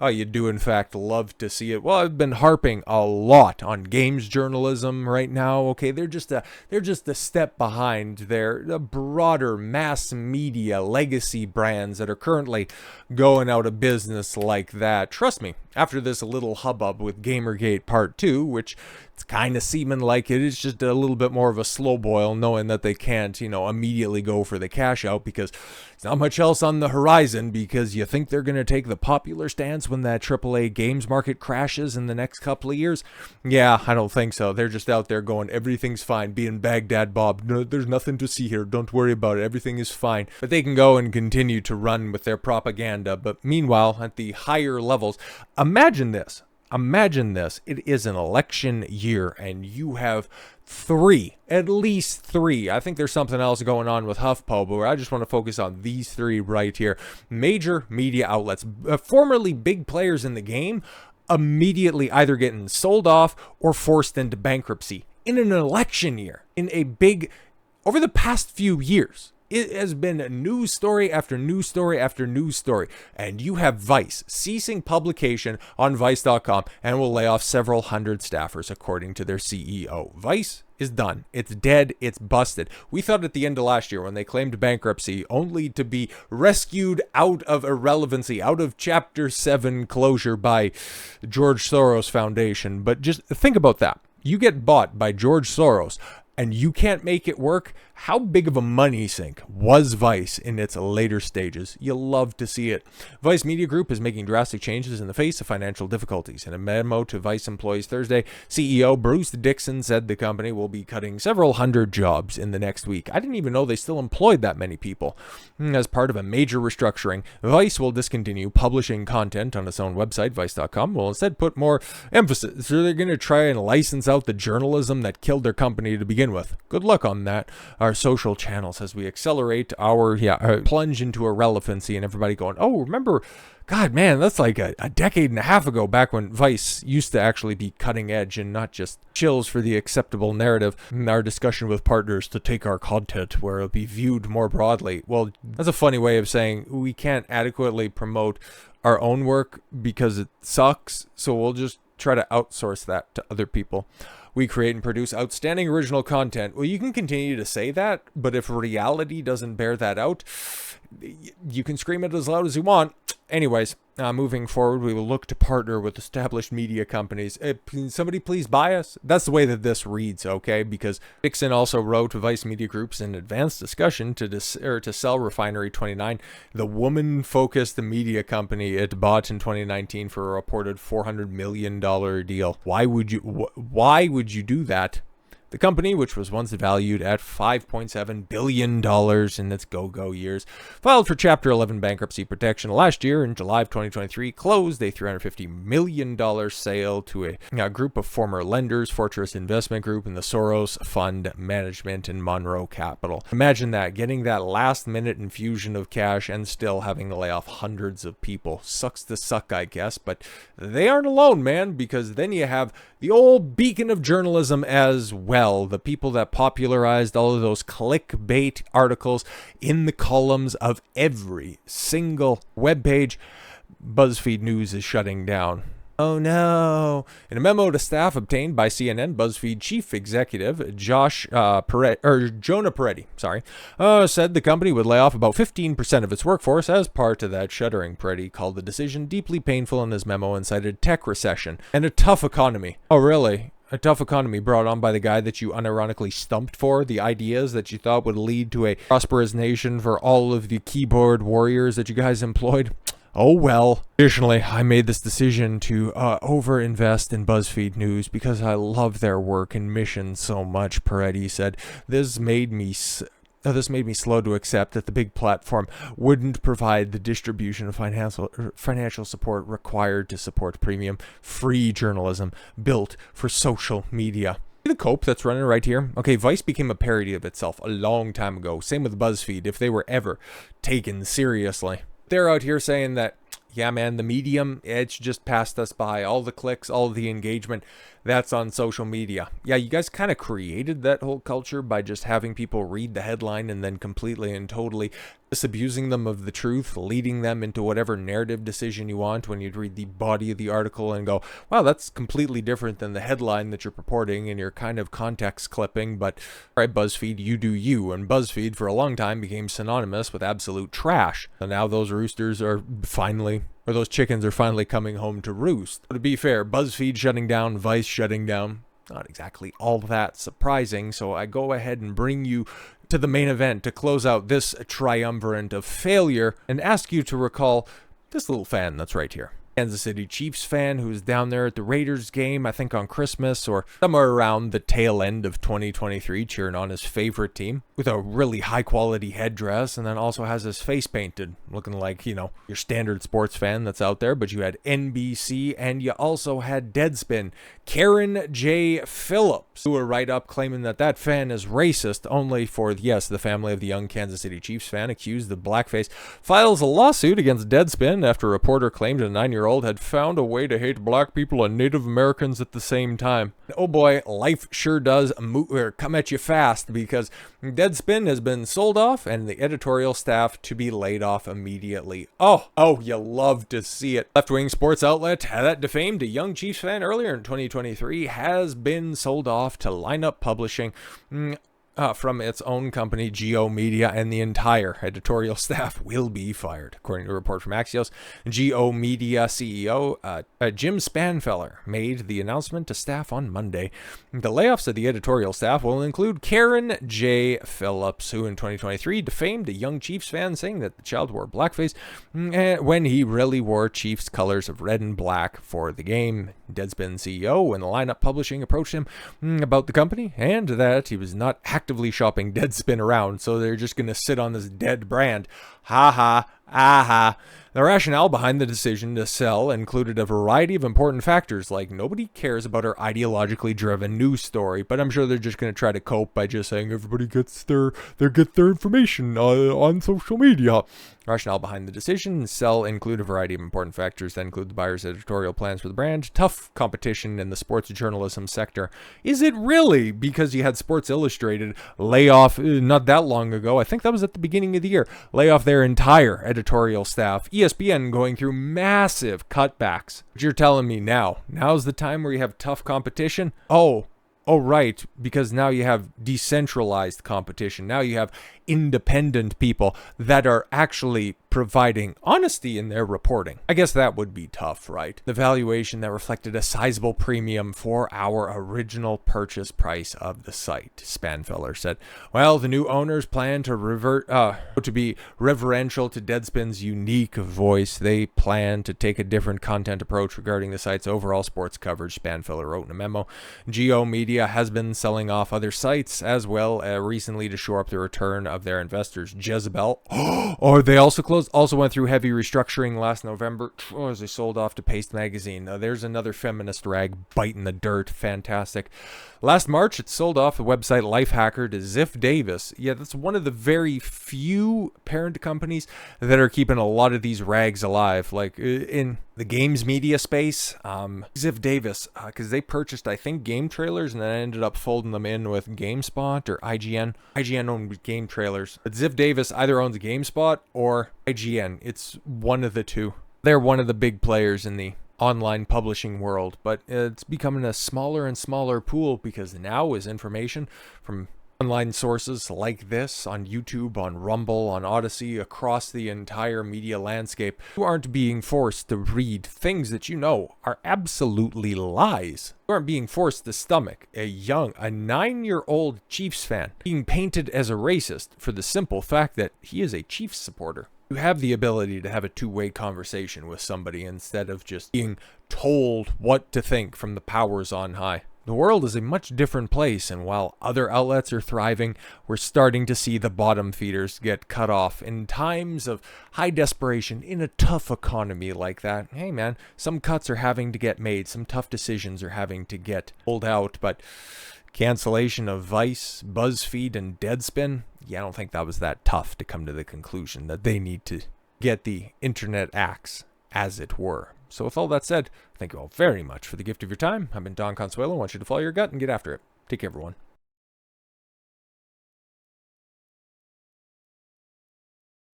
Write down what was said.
Oh, you do in fact love to see it. Well, I've been harping a lot on games journalism right now. Okay, they're just a step behind their broader mass media legacy brands that are currently going out of business like that. Trust me, after this little hubbub with Gamergate Part 2, which it's kind of seeming like it is just a little bit more of a slow boil, knowing that they can't, immediately go for the cash out because there's not much else on the horizon, because you think they're going to take the popular stance when that AAA games market crashes in the next couple of years? Yeah, I don't think so. They're just out there going, everything's fine, being Baghdad Bob. No, there's nothing to see here. Don't worry about it. Everything is fine. But they can go and continue to run with their propaganda. But meanwhile, at the higher levels, imagine this. Imagine this. It is an election year, and you have at least three. I think there's something else going on with HuffPo, but I just want to focus on these three right here. Major media outlets, formerly big players in the game, immediately either getting sold off or forced into bankruptcy in an election year. Over the past few years, it has been news story after news story after news story. And you have Vice ceasing publication on Vice.com and will lay off several hundred staffers, according to their CEO. Vice is done. It's dead. It's busted. We thought at the end of last year, when they claimed bankruptcy, only to be rescued out of irrelevancy, out of Chapter 7 closure by George Soros Foundation. But just think about that. You get bought by George Soros, and you can't make it work. How big of a money sink was Vice in its later stages? You'll love to see it. Vice Media Group is making drastic changes in the face of financial difficulties. In a memo to Vice employees Thursday, CEO Bruce Dixon said the company will be cutting several hundred jobs in the next week. I didn't even know they still employed that many people. As part of a major restructuring, Vice will discontinue publishing content on its own website, Vice.com, will instead put more emphasis. So they're going to try and license out the journalism that killed their company to begin with. Good luck on that. Our social channels as we accelerate our plunge into irrelevancy, and everybody going, oh, remember, God, man, that's like a decade and a half ago, back when Vice used to actually be cutting edge and not just chills for the acceptable narrative. In our discussion with partners to take our content where it'll be viewed more broadly. Well, that's a funny way of saying we can't adequately promote our own work because it sucks, so we'll just try to outsource that to other people. We create and produce outstanding original content. Well, you can continue to say that, but if reality doesn't bear that out, you can scream it as loud as you want. Anyways, moving forward, we will look to partner with established media companies. Can somebody please buy us? That's the way that this reads, okay? Because Dixon also wrote to Vice Media Group's in advanced discussion to sell Refinery 29, the woman-focused media company it bought in 2019 for a reported $400 million deal. Why would you do that? The company, which was once valued at $5.7 billion in its go-go years, filed for Chapter 11 bankruptcy protection last year. In July of 2023, closed a $350 million sale to a group of former lenders, Fortress Investment Group, and the Soros Fund Management and Monroe Capital. Imagine that, getting that last-minute infusion of cash and still having to lay off hundreds of people. Sucks to suck, I guess, but they aren't alone, man, because then you have the old beacon of journalism as well. The people that popularized all of those clickbait articles in the columns of every single webpage. BuzzFeed News is shutting down. Oh no. In a memo to staff obtained by CNN, BuzzFeed chief executive Jonah Peretti, said the company would lay off about 15% of its workforce as part of that shuttering. Peretti called the decision deeply painful in his memo and cited tech recession and a tough economy. Oh really? A tough economy brought on by the guy that you unironically stumped for, the ideas that you thought would lead to a prosperous nation for all of the keyboard warriors that you guys employed? Oh well. Additionally, I made this decision to overinvest in BuzzFeed News because I love their work and mission so much, Peretti said. This made me slow to accept that the big platform wouldn't provide the distribution of financial support required to support premium, free journalism built for social media. See the cope that's running right here? Okay, Vice became a parody of itself a long time ago. Same with BuzzFeed, if they were ever taken seriously. They're out here saying that, yeah, man, the medium, it's just passed us by. All the clicks, all the engagement, that's on social media. Yeah, you guys kind of created that whole culture by just having people read the headline and then completely and totally disabusing them of the truth, leading them into whatever narrative decision you want when you'd read the body of the article and go, wow, that's completely different than the headline that you're purporting and you're kind of context clipping. But all right, BuzzFeed, you do you. And BuzzFeed for a long time became synonymous with absolute trash. And now those roosters are finally, or those chickens are finally coming home to roost. But to be fair, BuzzFeed shutting down, Vice shutting down, not exactly all that surprising. So I go ahead and bring you to the main event to close out this triumvirate of failure and ask you to recall this little fan that's right here. Kansas City Chiefs fan who was down there at the Raiders game, I think on Christmas or somewhere around the tail end of 2023, cheering on his favorite team with a really high quality headdress, and then also has his face painted, looking like, you know, your standard sports fan that's out there. But you had NBC and you also had Deadspin, Carron J. Phillips, who were right up claiming that that fan is racist, only for, yes, the family of the young Kansas City Chiefs fan accused of blackface files a lawsuit against Deadspin after a reporter claimed a 9-year-old had found a way to hate black people and Native Americans at the same time. Oh boy, life sure does come at you fast, because Deadspin has been sold off and the editorial staff to be laid off immediately. Oh, you love to see it. Left-wing sports outlet that defamed a young Chiefs fan earlier in 2023 has been sold off to Lineup Publishing from its own company, Geo Media, and the entire editorial staff will be fired. According to a report from Axios, Geo Media CEO Jim Spanfeller made the announcement to staff on Monday. The layoffs of the editorial staff will include Carron J. Phillips, who in 2023 defamed a young Chiefs fan, saying that the child wore blackface when he really wore Chiefs colors of red and black for the game. Deadspin CEO and the Lineup Publishing approached him about the company and that he was not actively shopping Deadspin around, so they're just going to sit on this dead brand. Ha ha, aha. The rationale behind the decision to sell included a variety of important factors, like nobody cares about our ideologically driven news story, but I'm sure they're just going to try to cope by just saying everybody gets their information on social media. Rationale behind the decision to sell include a variety of important factors that include the buyer's editorial plans for the brand, tough competition in the sports journalism sector. Is it really? Because you had Sports Illustrated lay off not that long ago, I think that was at the beginning of the year, lay off their entire editorial staff. ESPN going through massive cutbacks. But you're telling me now's the time where you have tough competition? Oh, right, because now you have decentralized competition. Now you have independent people that are actually providing honesty in their reporting. I guess that would be tough, right? The valuation that reflected a sizable premium for our original purchase price of the site, Spanfeller said. Well, the new owners plan to revert to be reverential to Deadspin's unique voice. They plan to take a different content approach regarding the site's overall sports coverage, Spanfeller wrote in a memo. Geo Media has been selling off other sites as well recently to shore up the return of their investors. Jezebel, or they also went through heavy restructuring last November as they sold off to Paste Magazine. There's another feminist rag biting the dirt. Fantastic. Last March, it sold off the website Lifehacker to Ziff Davis. Yeah, that's one of the very few parent companies that are keeping a lot of these rags alive. Like in the games media space, Ziff Davis, because they purchased, I think, game trailers and then ended up folding them in with GameSpot or IGN. IGN owned game trailers. But Ziff Davis either owns GameSpot or IGN. It's one of the two. They're one of the big players in the online publishing world, but it's becoming a smaller and smaller pool because now is information from online sources like this on YouTube, on Rumble, on Odyssey, across the entire media landscape. You aren't being forced to read things that you know are absolutely lies. You aren't being forced to stomach a 9-year-old Chiefs fan being painted as a racist for the simple fact that he is a Chiefs supporter. You have the ability to have a two-way conversation with somebody instead of just being told what to think from the powers on high. The world is a much different place, and while other outlets are thriving, we're starting to see the bottom feeders get cut off. In times of high desperation, in a tough economy like that, hey man, some cuts are having to get made, some tough decisions are having to get pulled out, but cancellation of Vice, BuzzFeed, and Deadspin, I don't think that was that tough to come to the conclusion that they need to get the internet axe, as it were. So with all that said, thank you all very much for the gift of your time. I've been Don Consuelo. I want you to follow your gut and get after it. Take care, everyone.